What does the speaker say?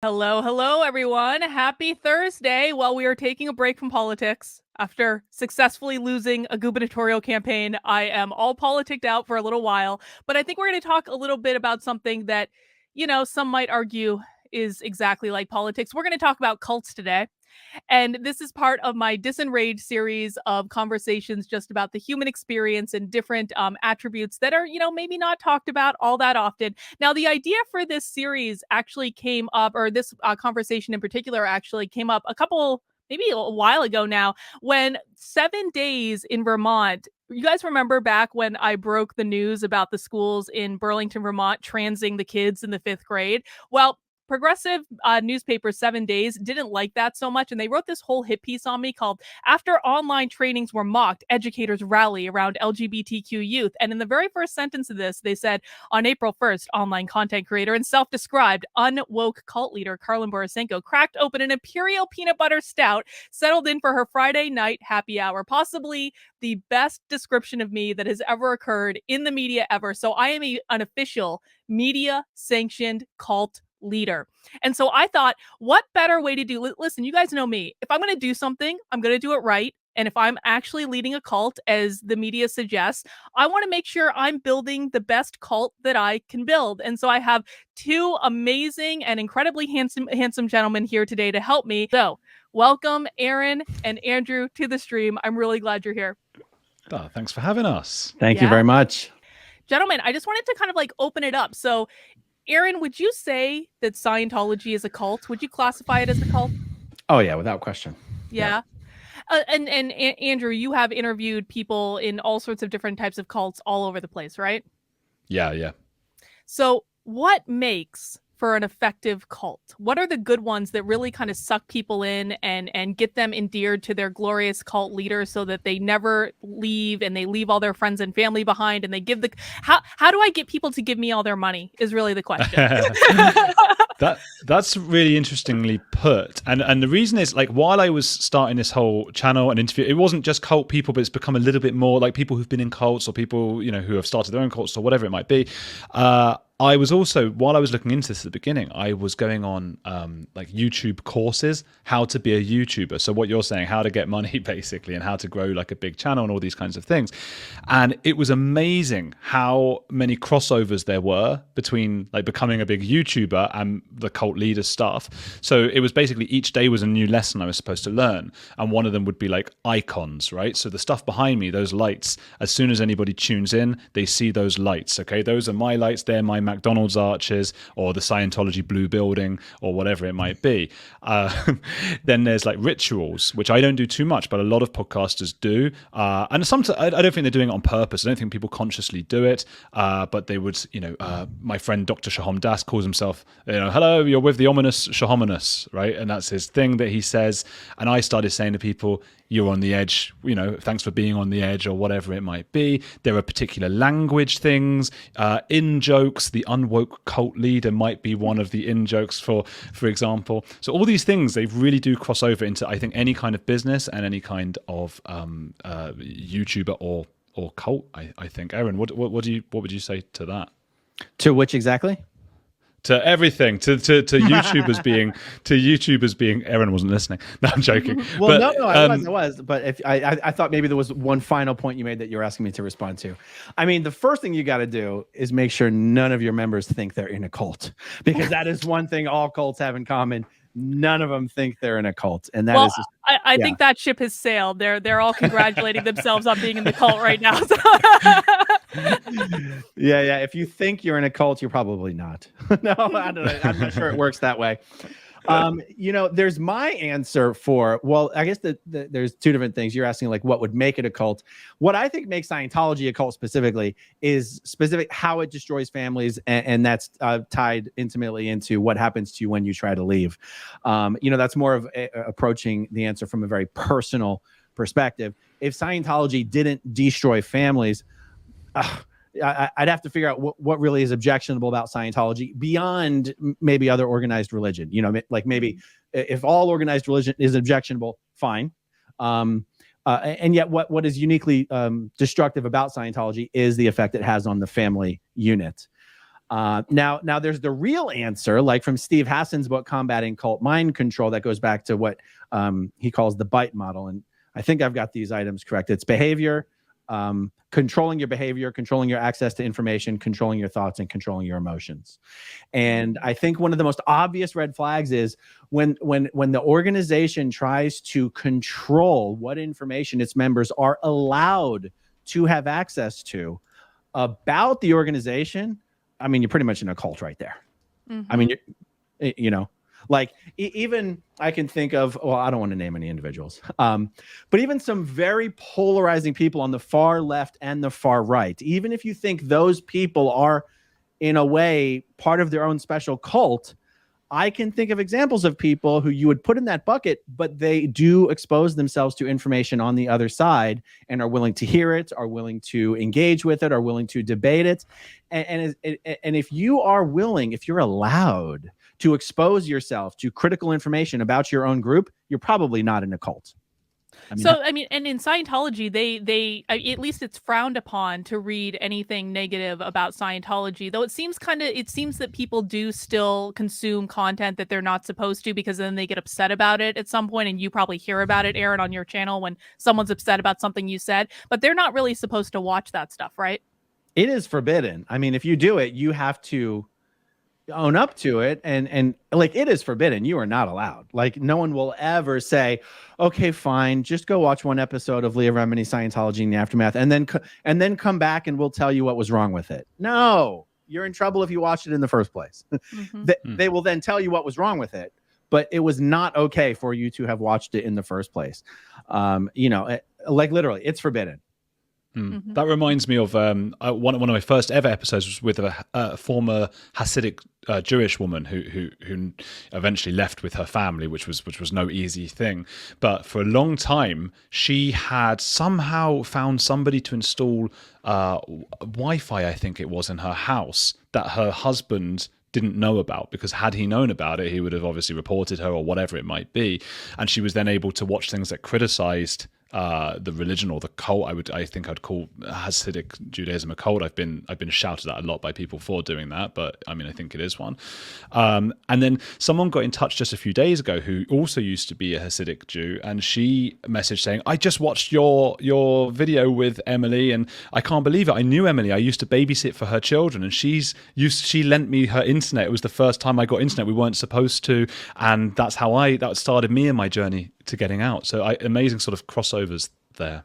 Hello, hello, everyone. Happy Thursday. While we are taking a break from politics after successfully losing a gubernatorial campaign, I am all politicked out for a little while. But I think we're going to talk a little bit about something that, some might argue is exactly like politics. We're going to talk about cults today. And this is part of my Disenraged series of conversations just about the human experience and different attributes that are, maybe not talked about all that often. Now, the idea for this series actually came up, or this conversation in particular actually came up maybe a while ago now, when 7 days in Vermont. You guys remember back when I broke the news about the schools in Burlington, Vermont, transing the kids in the 5th grade? Well, progressive newspaper 7 Days didn't like that so much, and they wrote this whole hit piece on me called "After Online Trainings Were Mocked, Educators Rally Around LGBTQ Youth." And in the very first sentence of this, they said, on April 1st, online content creator and self-described unwoke cult leader Carlin Borisenko cracked open an Imperial peanut butter stout, settled in for her Friday night happy hour. Possibly the best description of me that has ever occurred in the media ever. So I am an official media-sanctioned cult leader. And so I thought, what better way to do? Listen, you guys know me. If I'm going to do something, I'm going to do it right. And if I'm actually leading a cult, as the media suggests, I want to make sure I'm building the best cult that I can build. And so I have two amazing and incredibly handsome gentlemen here today to help me. So welcome, Aaron and Andrew, to the stream. I'm really glad you're here. Oh, thanks for having us. Thank you very much. Gentlemen, I just wanted to kind of open it up. So Aaron, would you say that Scientology is a cult? Would you classify it as a cult? Oh, yeah, without question. Yeah. And Andrew, you have interviewed people in all sorts of different types of cults all over the place, right? Yeah. So what makes for an effective cult? What are the good ones that really kind of suck people in and get them endeared to their glorious cult leader so that they never leave, and they leave all their friends and family behind, and they give how do I get people to give me all their money is really the question. That's really interestingly put. And the reason is, while I was starting this whole channel and interview, it wasn't just cult people, but it's become a little bit more like people who've been in cults, or people, who have started their own cults, or whatever it might be. I was also, while I was looking into this at the beginning, I was going on YouTube courses, how to be a YouTuber. So what you're saying, how to get money basically, and how to grow a big channel and all these kinds of things. And it was amazing how many crossovers there were between becoming a big YouTuber and the cult leader stuff. So it was basically each day was a new lesson I was supposed to learn. And one of them would be icons, right? So the stuff behind me, those lights, as soon as anybody tunes in, they see those lights. Okay, those are my lights, they're my McDonald's arches, or the Scientology blue building, or whatever it might be. Then there's rituals, which I don't do too much, but a lot of podcasters do. And sometimes I don't think they're doing it on purpose. I don't think people consciously do it. But they would, my friend Dr. Shaham Das calls himself, hello, you're with the ominous Shahamanus, right? And that's his thing that he says. And I started saying to people, you're on the edge, thanks for being on the edge, or whatever it might be. There are particular language things, in jokes. The unwoke cult leader might be one of the in jokes, for example. So all these things, they really do cross over into, I think, any kind of business and any kind of YouTuber or cult, I think. Aaron, what would you say to that? To which exactly? To everything, to YouTubers being. Aaron wasn't listening. No, I'm joking. Well, no, I was. But if I thought maybe there was one final point you made that you're asking me to respond to. I mean, the first thing you got to do is make sure none of your members think they're in a cult, because that is one thing all cults have in common. None of them think they're in a cult, and that is. I think that ship has sailed. They're all congratulating themselves on being in the cult right now. Yeah. If you think you're in a cult, you're probably not. No, I don't know. I'm not sure it works that way. There's my answer for, well, I guess there's two different things. You're asking what would make it a cult. What I think makes Scientology a cult specifically is how it destroys families. And that's tied intimately into what happens to you when you try to leave. That's more of approaching the answer from a very personal perspective. If Scientology didn't destroy families, I'd have to figure out what really is objectionable about Scientology beyond maybe other organized religion. Maybe if all organized religion is objectionable, fine. And yet what is uniquely destructive about Scientology is the effect it has on the family unit. Now there's the real answer, like from Steve Hassan's book, Combating Cult Mind Control, that goes back to what he calls the BITE model. And I think I've got these items correct. It's behavior, controlling your behavior, controlling your access to information, controlling your thoughts, and controlling your emotions. And I think one of the most obvious red flags is when the organization tries to control what information its members are allowed to have access to about the organization. I mean, you're pretty much in a cult right there. I mean, like even I can think of, well, I don't want to name any individuals, but even some very polarizing people on the far left and the far right, even if you think those people are in a way part of their own special cult, I can think of examples of people who you would put in that bucket, but they do expose themselves to information on the other side and are willing to hear it, are willing to engage with it, are willing to debate it. And if you are willing, if you're allowed to expose yourself to critical information about your own group, you're probably not in a cult. And in Scientology, they at least it's frowned upon to read anything negative about Scientology. Though it seems that people do still consume content that they're not supposed to, because then they get upset about it at some point, and you probably hear about it, Aaron, on your channel when someone's upset about something you said. But they're not really supposed to watch that stuff, right? It is forbidden. I mean, if you do it, you have to own up to it, and like, it is forbidden. You are not allowed. Like, no one will ever say, okay, fine, just go watch one episode of Leah Remini Scientology in the Aftermath and then come back and we'll tell you what was wrong with it. No, you're in trouble if you watched it in the first place. They will then tell you what was wrong with it, but it was not okay for you to have watched it in the first place. Like, literally, it's forbidden. That reminds me of one of my first ever episodes was with a former Hasidic Jewish woman who eventually left with her family, which was no easy thing. But for a long time, she had somehow found somebody to install Wi-Fi, I think it was, in her house that her husband didn't know about, because had he known about it, he would have obviously reported her or whatever it might be. And she was then able to watch things that criticized the religion or the cult. I think I'd call Hasidic Judaism a cult. I've been shouted at a lot by people for doing that, but I mean, I think it is one. And then someone got in touch just a few days ago who also used to be a Hasidic Jew, and she messaged saying, I just watched your video with Emily and I can't believe it. I knew Emily. I used to babysit for her children, and she lent me her internet. It was the first time I got internet. We weren't supposed to, and that started me in my journey to getting out. So amazing sort of crossovers there.